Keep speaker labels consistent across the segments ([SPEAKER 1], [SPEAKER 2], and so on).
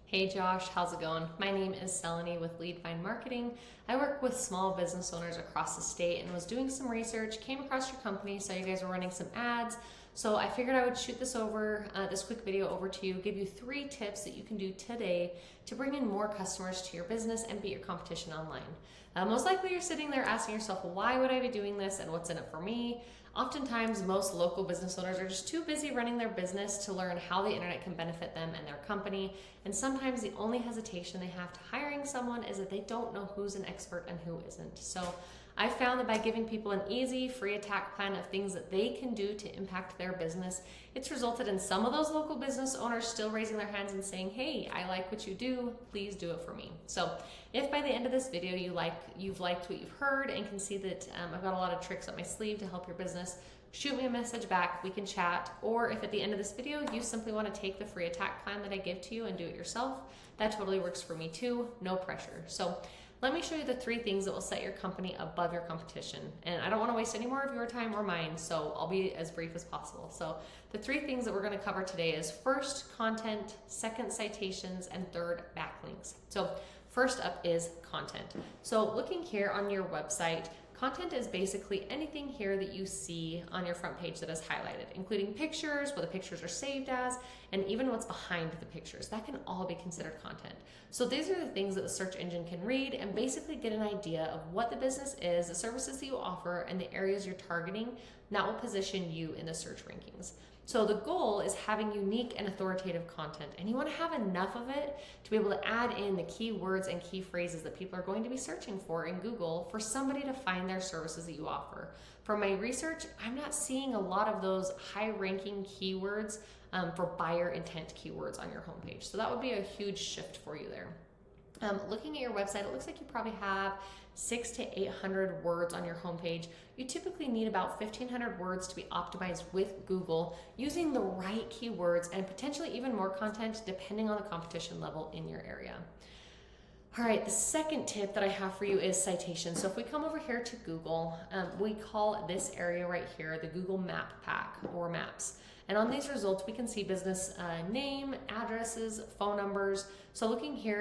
[SPEAKER 1] Hey Josh, how's it going? My name is Selene with Leadfind Marketing. I work with small business owners across the state and was doing some research, came across your company, saw you guys were running some ads. So I figured I would shoot this quick video over to you, give you 3 tips that you can do today to bring in more customers to your business and beat your competition online. Most likely you're sitting there asking yourself, well, why would I be doing this and what's in it for me? Oftentimes, most local business owners are just too busy running their business to learn how the internet can benefit them and their company. And sometimes the only hesitation they have to hiring someone is that they don't know who's an expert and who isn't. So I found that by giving people an easy, free attack plan of things that they can do to impact their business, it's resulted in some of those local business owners still raising their hands and saying, hey, I like what you do, please do it for me. So if by the end of this video you've liked what you've heard and can see that I've got a lot of tricks up my sleeve to help your business, shoot me a message back, we can chat. Or if at the end of this video you simply want to take the free attack plan that I give to you and do it yourself, that totally works for me too, no pressure. So let me show you the 3 things that will set your company above your competition. And I don't want to waste any more of your time or mine, so I'll be as brief as possible. So the 3 things that we're going to cover today is first, content, second, citations, and third, backlinks. So first up is content. So looking here on your website, content is basically anything here that you see on your front page that is highlighted, including pictures, what the pictures are saved as, and even what's behind the pictures. That can all be considered content. So these are the things that the search engine can read and basically get an idea of what the business is, the services that you offer, and the areas you're targeting. And that will position you in the search rankings. So the goal is having unique and authoritative content, and you want to have enough of it to be able to add in the keywords and key phrases that people are going to be searching for in Google for somebody to find their services that you offer. From my research, I'm not seeing a lot of those high-ranking keywords for buyer intent keywords on your homepage. So that would be a huge shift for you there. Looking at your website, it looks like you probably have 600 to 800 words on your homepage. You typically need about 1,500 words to be optimized with Google using the right keywords and potentially even more content depending on the competition level in your area. All right, the second tip that I have for you is citation. So if we come over here to Google, we call this area right here the Google Map Pack or Maps. And on these results, we can see business name, addresses, phone numbers. So looking here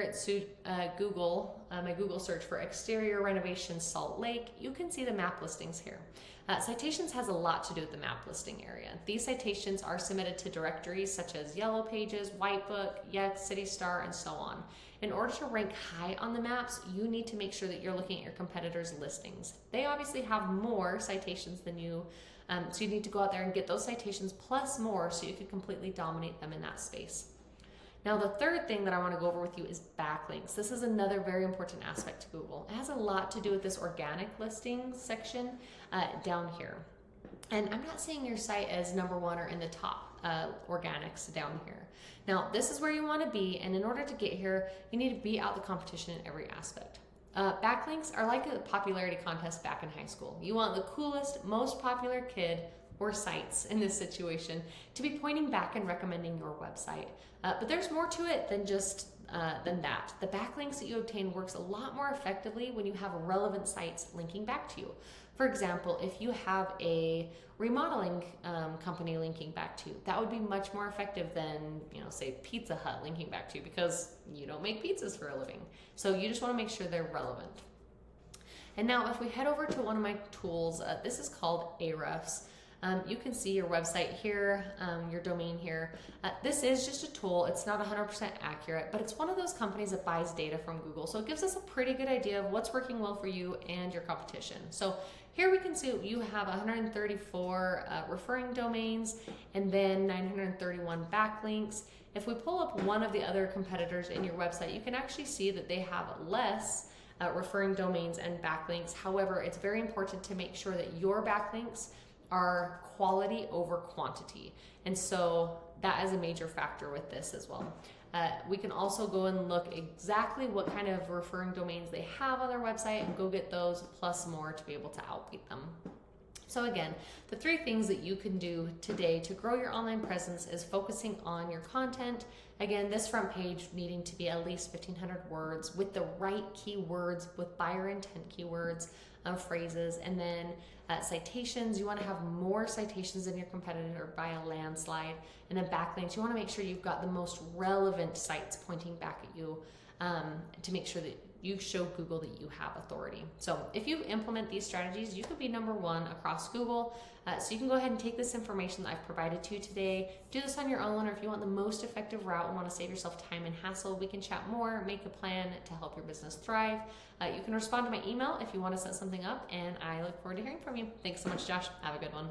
[SPEAKER 1] at Google, my Google search for exterior renovation Salt Lake, you can see the map listings here. Citations has a lot to do with the map listing area. These citations are submitted to directories such as Yellow Pages, Whitebook, Yes, City Star, and so on. In order to rank high on the maps, you need to make sure that you're looking at your competitors' listings. They obviously have more citations than you, so you need to go out there and get those citations plus more so you can completely dominate them in that space. Now, the third thing that I want to go over with you is backlinks. This is another very important aspect to Google. It has a lot to do with this organic listings section down here. And I'm not saying your site as number 1 or in the top organics down here. Now, this is where you want to be, and in order to get here, you need to beat out the competition in every aspect. Backlinks are like a popularity contest back in high school. You want the coolest, most popular kid or sites in this situation to be pointing back and recommending your website. But there's more to it than just than that. The backlinks that you obtain works a lot more effectively when you have relevant sites linking back to you. For example, if you have a remodeling company linking back to you, that would be much more effective than, say Pizza Hut linking back to you because you don't make pizzas for a living. So you just want to make sure they're relevant. And now if we head over to one of my tools, this is called Ahrefs. You can see your website here, your domain here. This is just a tool. It's not 100% accurate, but it's one of those companies that buys data from Google. So it gives us a pretty good idea of what's working well for you and your competition. So here we can see you have 134 referring domains and then 931 backlinks. If we pull up one of the other competitors in your website, you can actually see that they have less referring domains and backlinks. However, it's very important to make sure that your backlinks are quality over quantity. And so that is a major factor with this as well. We can also go and look exactly what kind of referring domains they have on their website and go get those plus more to be able to outbeat them. So again, the 3 things that you can do today to grow your online presence is focusing on your content. Again, this front page needing to be at least 1,500 words with the right keywords, with buyer intent keywords. phrases. And then citations, you want to have more citations than your competitor by a landslide. And then backlinks, you want to make sure you've got the most relevant sites pointing back at you to make sure that you show Google that you have authority. So if you implement these strategies, you could be number one across Google. So you can go ahead and take this information that I've provided to you today, do this on your own, or if you want the most effective route and want to save yourself time and hassle, we can chat more, make a plan to help your business thrive. You can respond to my email if you want to set something up, and I look forward to hearing from you. Thanks so much, Josh. Have a good one.